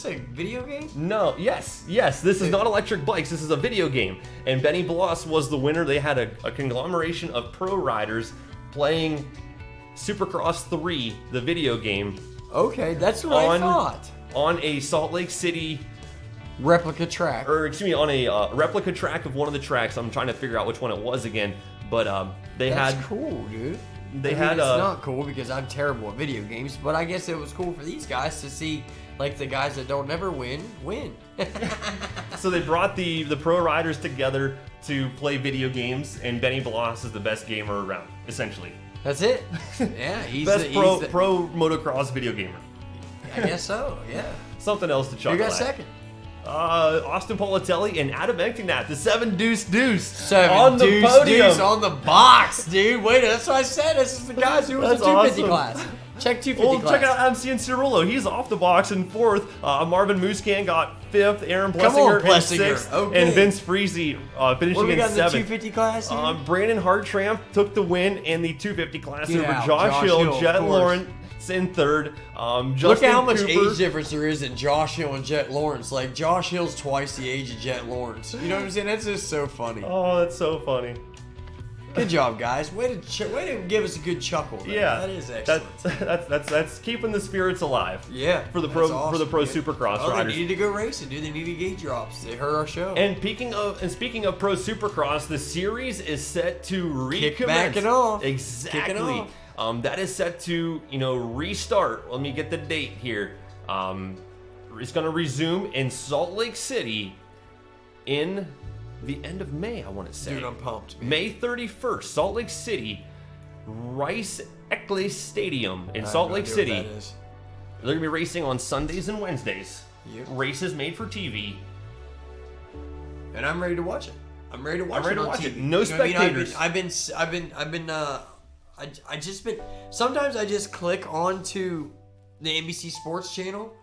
a video game? No, yes. This is not electric bikes. This is a video game. And Benny Bloss was the winner. They had a conglomeration of pro riders playing Supercross 3, the video game. Okay, that's what I thought. On a Salt Lake City replica track. Or excuse me, on a replica track of one of the tracks. I'm trying to figure out which one it was again. But that's cool, dude. It's not cool because I'm terrible at video games, but I guess it was cool for these guys to see, like, the guys that don't never win. So they brought the pro riders together to play video games, and Benny Bloss is the best gamer around, essentially. That's it. Yeah, he's best pro motocross video gamer. I guess so. Yeah. Something else to chuckle at. Who got second? Austin Politelli and Adam Ectinat, the 7 deuce Seven on the podium. Deuce on the box, dude. Wait, that's what I said. This is the guys who was the 250 class. Check 250 class. Check out MC and Cirillo. He's off the box in 4th. Marvin Muscan got 5th. Aaron Blessinger in 6th. Okay. And Vince Freezy finishing in 7th. What we got in the 250 class here? Brandon Hartramp took the win in the 250 class over out. Josh Hill, Jet Lawrence in 3rd. Look at how much age difference there is in Josh Hill and Jet Lawrence. Like, Josh Hill's twice the age of Jet Lawrence. You know what I'm saying? That's just so funny. Oh, that's so funny. Good job, guys. Way to give us a good chuckle. Man. Yeah, that is excellent. That's keeping the spirits alive. Yeah, for the pro Supercross riders. They needed to go racing, dude. They needed gate drops. They heard our show. And speaking of pro Supercross, the series is set to recommence. Kick back and off. Exactly. That is set to restart. Let me get the date here. It's going to resume in Salt Lake City in the end of May, I want to say. Dude, I'm pumped. Man. May 31st, Salt Lake City, Rice Eccles Stadium in Salt Lake City. They're going to be racing on Sundays and Wednesdays. Yep. Races made for TV. And I'm ready to watch it. I'm ready to watch it on TV. No spectators. Sometimes I just click onto the NBC Sports channel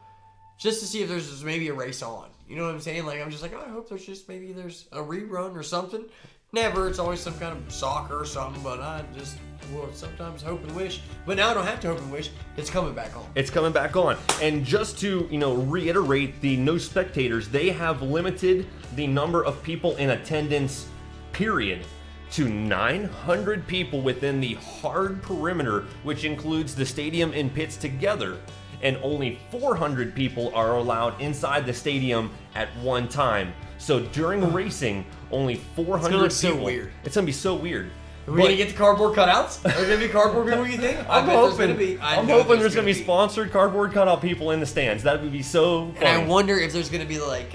just to see if there's maybe a race on. You know what I'm saying? Like, I'm just like, oh, I hope there's a rerun or something. Never. It's always some kind of soccer or something, but I just will sometimes hope and wish. But now I don't have to hope and wish. It's coming back on. It's coming back on. And just to, reiterate the no spectators, they have limited the number of people in attendance, period, to 900 people within the hard perimeter, which includes the stadium and pits together. And only 400 people are allowed inside the stadium at one time. So during racing, only 400 It's gonna look people. so weird. It's gonna be so weird. Are we gonna get the cardboard cutouts? Are there gonna be cardboard people? You think? I'm hoping there's gonna be sponsored cardboard cutout people in the stands. That would be so funny. And I wonder if there's gonna be like,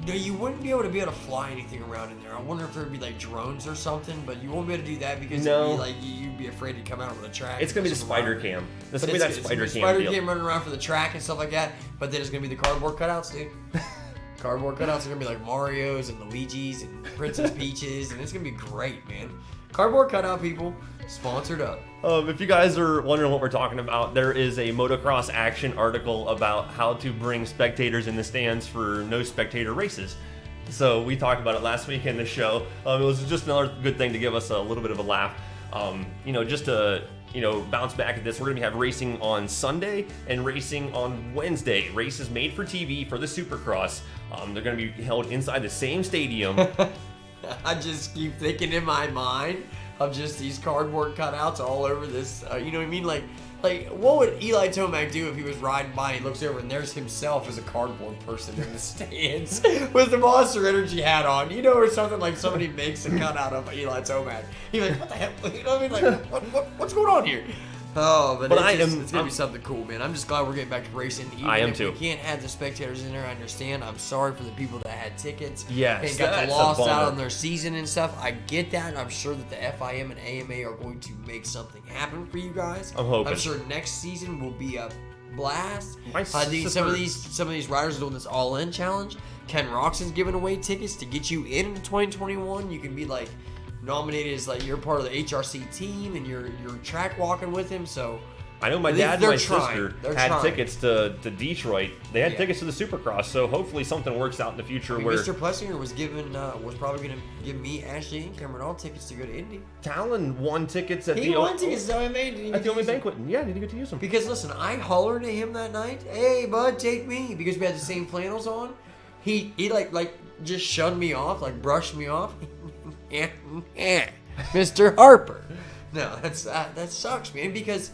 no, you wouldn't be able to fly anything around in there. I wonder if there'd be like drones or something, but you won't be able to do that because it'd be like you'd be afraid to come out on the track. It's gonna be the spider cam. It's gonna be that spider cam running around for the track and stuff like that. But then it's gonna be the cardboard cutouts, dude. Cardboard cutouts are gonna be like Mario's and Luigi's and Princess Peach's, and it's gonna be great, man. Cardboard cutout people, sponsored up. If you guys are wondering what we're talking about, there is a motocross action article about how to bring spectators in the stands for no spectator races. So we talked about it last week in the show. It was just another good thing to give us a little bit of a laugh. Just to bounce back at this, we're going to have racing on Sunday and racing on Wednesday. Races made for TV for the Supercross. They're going to be held inside the same stadium. I just keep thinking in my mind of just these cardboard cutouts all over this. You know what I mean? Like what would Eli Tomac do if he was riding by and he looks over and there's himself as a cardboard person in the stands with the Monster Energy hat on, or something, like somebody makes a cutout of Eli Tomac. He's like, what the hell? You know what I mean? Like, what's going on here? Oh, but it's gonna be something cool, man. I'm just glad we're getting back to racing. Even I am if too. We can't have the spectators in there. I understand. I'm sorry for the people that had tickets. Yes, and got that's lost a bummer. out on their season and stuff. I get that, and I'm sure that the FIM and AMA are going to make something happen for you guys. I'm hoping. I'm sure next season will be a blast. Some of these riders are doing this all-in challenge. Ken Roxon's giving away tickets to get you into 2021. You can be like nominated as like you're part of the HRC team, and you're track walking with him. So. I know my dad and my sister had tickets to Detroit. They had tickets to the Supercross, so hopefully something works out in the future. Where Mr. Plessinger was probably going to give me, Ashley, and Cameron all tickets to go to Indy. Talon won tickets at the only banquet. Yeah, did you get to use them? Because listen, I hollered at him that night, "Hey, bud, take me," because we had the same flannels on. He like just shunned me off, like brushed me off. Mr. Harper. No, that sucks, man. Because.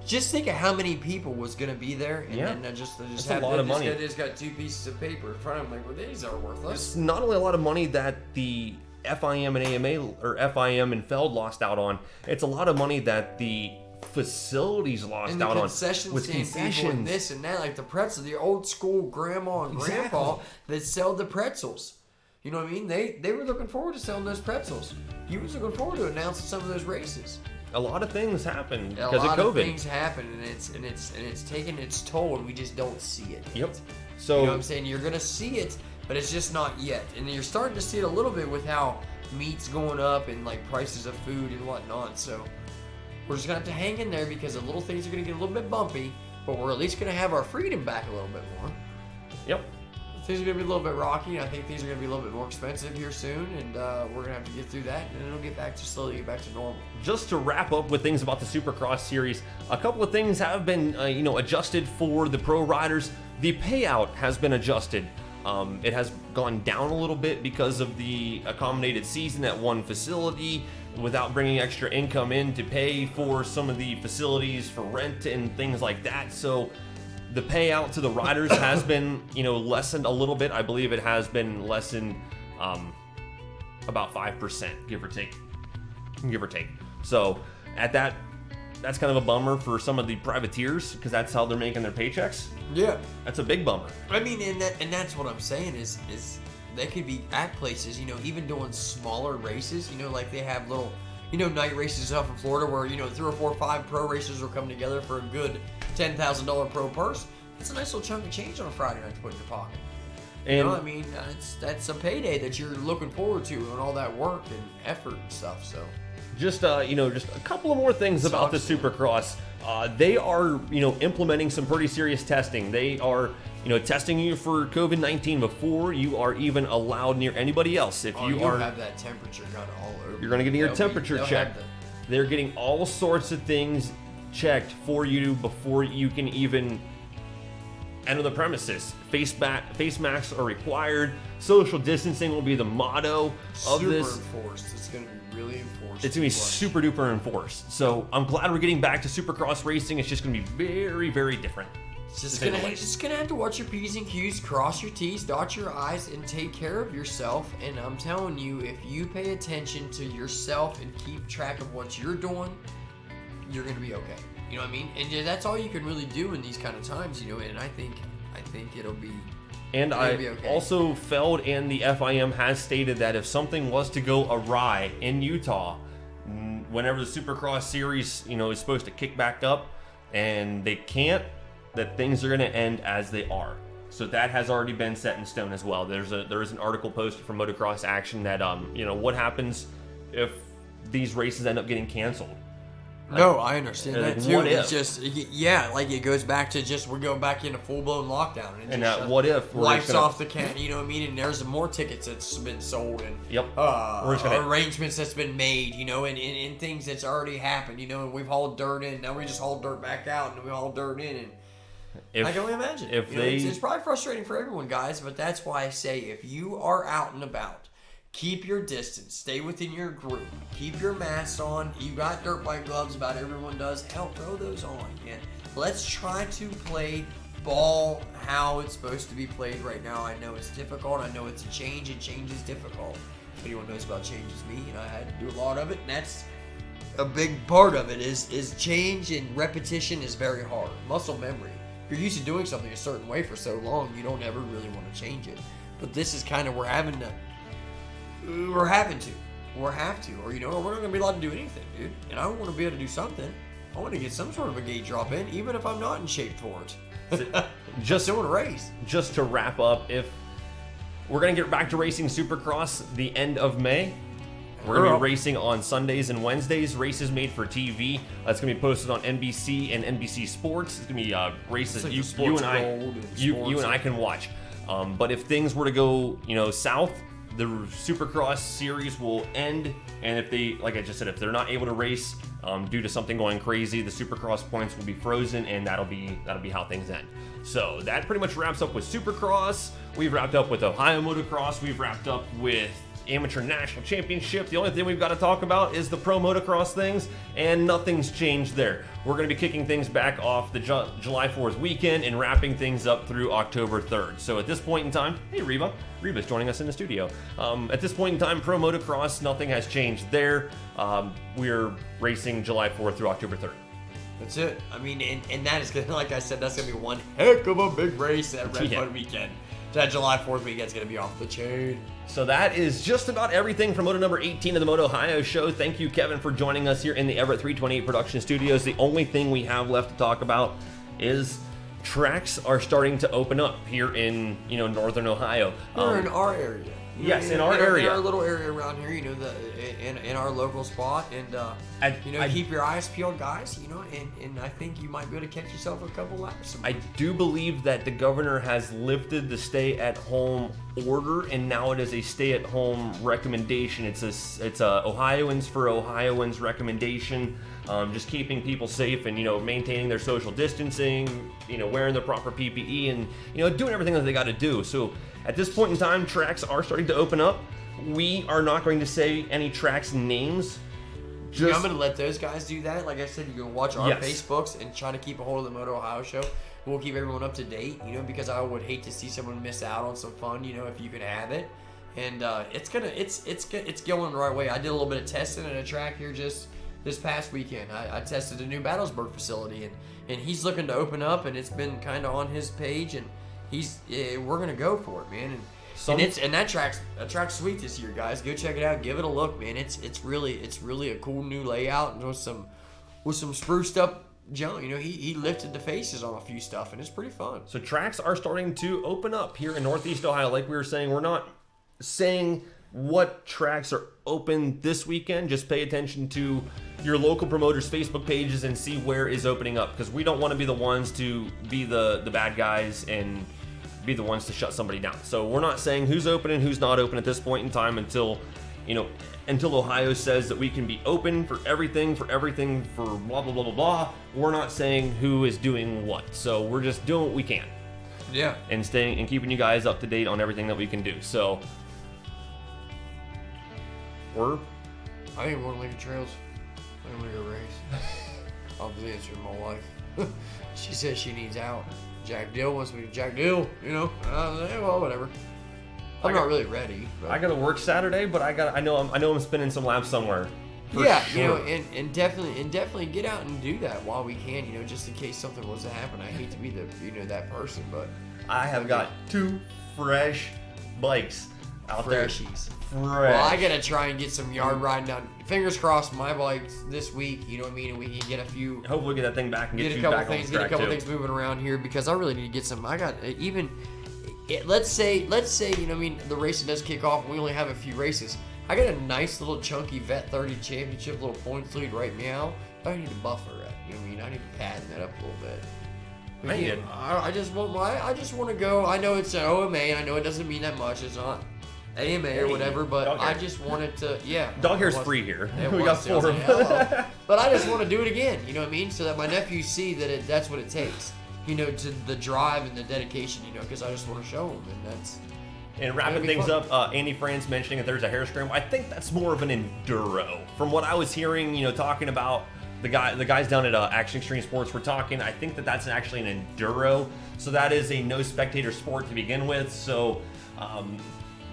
Just think of how many people was going to be there, and then they just have a lot of money. They just got two pieces of paper in front of them. Like, well, these are worthless. It's not only a lot of money that the FIM and AMA or FIM and Feld lost out on. It's a lot of money that the facilities lost out on with concessions and this and that, like the pretzel, the old school grandma and grandpa that sell the pretzels. You know what I mean? They were looking forward to selling those pretzels. You was looking forward to announcing some of those races. A lot of things happen because of COVID. A lot of things happen, and it's taking its toll, and we just don't see it yet. Yep. So you know what I'm saying? You're gonna see it, but it's just not yet. And you're starting to see it a little bit with how meat's going up and like prices of food and whatnot. So we're just gonna have to hang in there because the little things are gonna get a little bit bumpy, but we're at least gonna have our freedom back a little bit more. Yep. Things are going to be a little bit rocky. I think things are going to be a little bit more expensive here soon, and we're going to have to get through that, and it'll slowly get back to normal. Just to wrap up with things about the Supercross series, a couple of things have been, adjusted for the pro riders. The payout has been adjusted. It has gone down a little bit because of the accommodated season at one facility without bringing extra income in to pay for some of the facilities for rent and things like that. So the payout to the riders has been, lessened a little bit. I believe it has been lessened about 5%, give or take. So at that's kind of a bummer for some of the privateers because that's how they're making their paychecks. Yeah, that's a big bummer. I mean, and that's what I'm saying is they could be at places, even doing smaller races. Like they have little, night races up in Florida where 3 or 4 or 5 pro racers will come together for a good $10,000 pro purse. it's a nice little chunk of change on a Friday night to put in your pocket. And you know, I mean, that's a payday that you're looking forward to, and all that work and effort and stuff. So, just just a couple of more things about the Supercross. They are implementing some pretty serious testing. They are testing you for COVID-19 before you are even allowed near anybody else. If you have that temperature gun all over, you're going to get your temperature checked. They're getting all sorts of things checked for you before you can even enter the premises. Face masks are required. Social distancing will be the motto of this. Super enforced. It's going to be really enforced. It's going to be super duper enforced. So I'm glad we're getting back to Supercross racing. It's just going to be very, very different. Just gonna have to watch your P's and Q's, cross your T's, dot your I's, and take care of yourself. And I'm telling you, if you pay attention to yourself and keep track of what you're doing, you're gonna be okay. You know what I mean? And that's all you can really do in these kind of times, And I think it'll be. And be okay. Also, Feld and the FIM has stated that if something was to go awry in Utah, whenever the Supercross series, is supposed to kick back up, and they can't, that things are going to end as they are. So that has already been set in stone as well. There is an article posted from Motocross Action that what happens if these races end up getting canceled. No, I understand that too. What it's just, it goes back to just we're going back into full blown lockdown, and what if wipes off the can? You know what I mean? And there's more tickets that's been sold, and arrangements that's been made, and things that's already happened, and we've hauled dirt in. Now we just hauled dirt back out, and we hauled dirt in, and I can only imagine. It's probably frustrating for everyone, guys, but that's why I say if you are out and about, keep your distance. Stay within your group. Keep your mask on. You got dirt bike gloves. About everyone does. Hell, throw those on, man. Let's try to play ball how it's supposed to be played right now. I know it's difficult. I know it's a change, and change is difficult. If anyone knows about change is me, I had to do a lot of it, and that's a big part of it is change, and repetition is very hard. Muscle memory. If you're used to doing something a certain way for so long, you don't ever really want to change it. But this is kind of we're have to, or we're not gonna be allowed to do anything, dude. And I want to be able to do something. I want to get some sort of a gate drop in, even if I'm not in shape for it. Just doing a race. Just to wrap up, if we're gonna get back to racing Supercross the end of May. We're going to be racing on Sundays and Wednesdays, races made for TV. That's going to be posted on NBC and NBC Sports. It's going to be races like you and I can watch. But if things were to go, south, the Supercross series will end. And if they, like I just said, if they're not able to race due to something going crazy, the Supercross points will be frozen, and that'll be how things end. So that pretty much wraps up with Supercross. We've wrapped up with Ohio Motocross. We've wrapped up with Amateur National Championship. The only thing we've got to talk about is the Pro Motocross things, and nothing's changed there. We're going to be kicking things back off the July 4th weekend and wrapping things up through October 3rd. So at this point in time, hey Reba. Reba's joining us in the studio. At this point in time, Pro Motocross, nothing has changed there. We're racing July 4th through October 3rd. That's it. I mean, and that is going to, like I said, that's going to be one heck of a big race at Red Bud weekend. That July 4th weekend's going to be off the chain. So that is just about everything from Moto number 18 of the MotOHIO show. Thank you, Kevin, for joining us here in the Everett 328 Production Studios. The only thing we have left to talk about is tracks are starting to open up here in northern Ohio. Here in our area. Yes, in our area. In our little area around here, in our local spot, and keep your eyes peeled, guys. And I think you might be able to catch yourself a couple laps. I do believe that the governor has lifted the stay-at-home order, and now it is a stay-at-home recommendation. It's a Ohioans for Ohioans recommendation. Just keeping people safe and maintaining their social distancing, wearing the proper PPE, and doing everything that they got to do. So at this point in time, tracks are starting to open up. We are not going to say any tracks names. I'm going to let those guys do that. Like I said, you can watch our Facebooks and try to keep a hold of the MotOHIO show. We'll keep everyone up to date, because I would hate to see someone miss out on some fun, if you could have it. And it's going the right way. I did a little bit of testing at a track here just this past weekend. I tested a new Battlesburg facility, and he's looking to open up, and it's been kind of on his page, and we're gonna go for it, man. And that track's sweet this year, guys. Go check it out, give it a look, man. It's really a cool new layout, and with some spruced up jump. You know, he lifted the faces on a few stuff, and it's pretty fun. So tracks are starting to open up here in Northeast Ohio. Like we were saying, we're not saying what tracks are open this weekend. Just pay attention to your local promoters' Facebook pages and see where is opening up, because we don't want to be the ones to be the bad guys and be the ones to shut somebody down. So we're not saying who's open and who's not open at this point in time until Ohio says that we can be open for everything for blah, blah, blah, blah, blah. We're not saying who is doing what. So we're just doing what we can. Yeah. And staying and keeping you guys up to date on everything that we can do. So I think one Lincoln Trails. I'm gonna go race. I'll be answering my wife. She says she needs out. Jack Dill wants me to Jack Dill, you know. Well, whatever. I'm not really ready. But. I got to work Saturday, but I know I'm spinning some laps somewhere. Yeah, sure. you know, and definitely get out and do that while we can, you know, just in case something was to happen. I hate to be that person, but I have got 2 fresh bikes out there. Freshies. Fresh. Well, I gotta try and get some yard riding done. Fingers crossed, my bikes this week. You know what I mean? And we can get a few. Hopefully, get that thing back and get a couple back things, on the track things moving around here, because I really need to get some. I got even. Let's say you know what I mean, the racing does kick off and we only have a few races. I got a nice little chunky Vet 30 championship little points lead right now. I need to buffer it. You know what I mean? I need to pad that up a little bit. I just want to go. I know it's an OMA, and I know it doesn't mean that much. It's not AMA or whatever, but I just wanted to, Dog hair's free here. We got 4 of them. But I just want to do it again, you know what I mean? So that my nephews see that that's what it takes, you know, to the drive and the dedication, you know, because I just want to show them, and that's... And wrapping things up, Andy Franz mentioning that there's a hair scramble. I think that's more of an enduro. From what I was hearing, you know, talking about the guys down at Action Extreme Sports were talking, I think that's actually an enduro. So that is a no spectator sport to begin with. So...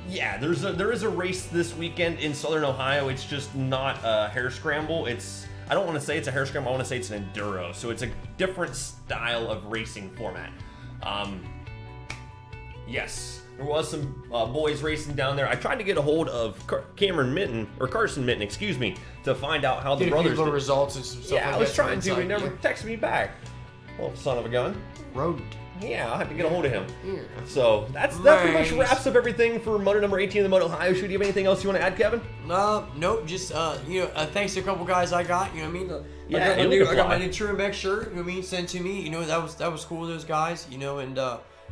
yeah, there is a race this weekend in Southern Ohio. It's just not a hair scramble. I don't want to say it's a hair scramble. I want to say it's an enduro. So it's a different style of racing format. Yes, there was some boys racing down there. I tried to get a hold of Carson Minton, excuse me, to find out how the brothers did. Results and some stuff. Yeah, I was trying to. He never texted me back. Well, son of a gun. Rodent. Yeah, I'll have to get a hold of him. Yeah. So that pretty much wraps up everything for Moto number 18 of the MotOHIO show. Do you have anything else you want to add, Kevin? Nope. Just thanks to a couple guys I got. You know what I mean? I got my new True MX shirt. You know what I mean? Sent to me. You know, that was cool. Those guys. You know, and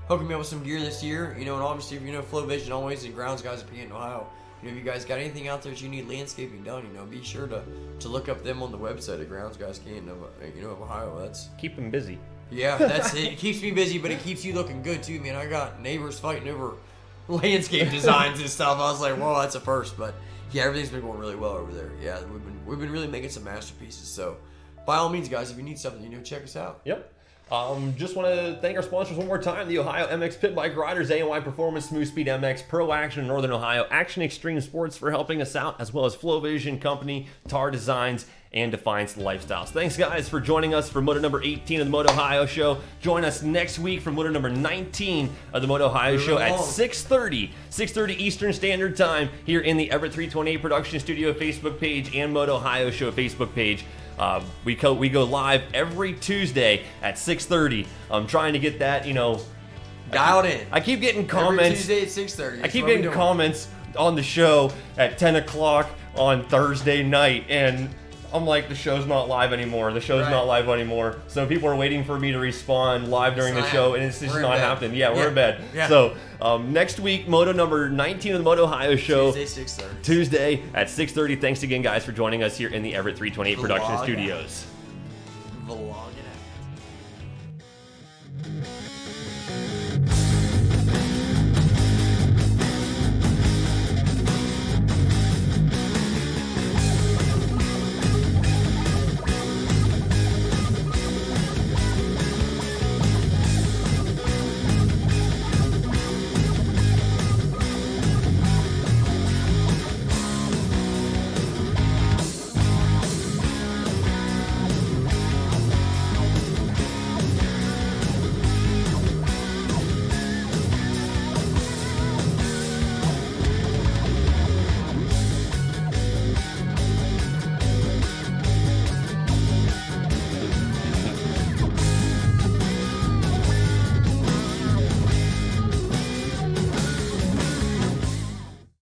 hooking me up with some gear this year. You know, and obviously, you know, Flow Vision always and Grounds guys at PN Ohio. You know, if you guys got anything out there that you need landscaping done, you know, be sure to look up them on the website at Grounds Guys Can of Ohio. That's keep them busy. Yeah, that's it. It keeps me busy, but it keeps you looking good too, man. I got neighbors fighting over landscape designs and stuff. I was like, well, that's a first, but yeah, everything's been going really well over there. Yeah, we've been really making some masterpieces. So, by all means, guys, if you need something, you know, check us out. Yep. Just want to thank our sponsors one more time: the Ohio MX PitBike Riders, ANY Performance, Smooth Speed MX, Pro Action in Northern Ohio, Action Extreme Sports for helping us out, as well as Flow Vision Company, Tardesigns, and Defiance Lifestyles. Thanks, guys, for joining us for Moto number 18 of the MotOHIO show. Join us next week for Moto number 19 of the MotOHIO show at 6:30 Eastern Standard Time here in the Everett 328 Production Studio Facebook page and MotOHIO show Facebook page. We go live every Tuesday at 6:30. I'm trying to get that, you know, dialed in. I keep getting comments. Every Tuesday at 6:30. I keep getting comments on the show at 10 o'clock on Thursday night, and I'm like, the show's not live anymore. Not live anymore. So people are waiting for me to respond live during the show, and it's just not happening. Yeah, we're in bed. Yeah. So next week, Moto number 19 of the MotOHIO show. Tuesday, 6:30. Tuesday at 6:30. Thanks again, guys, for joining us here in the Everett 328 Production Studios.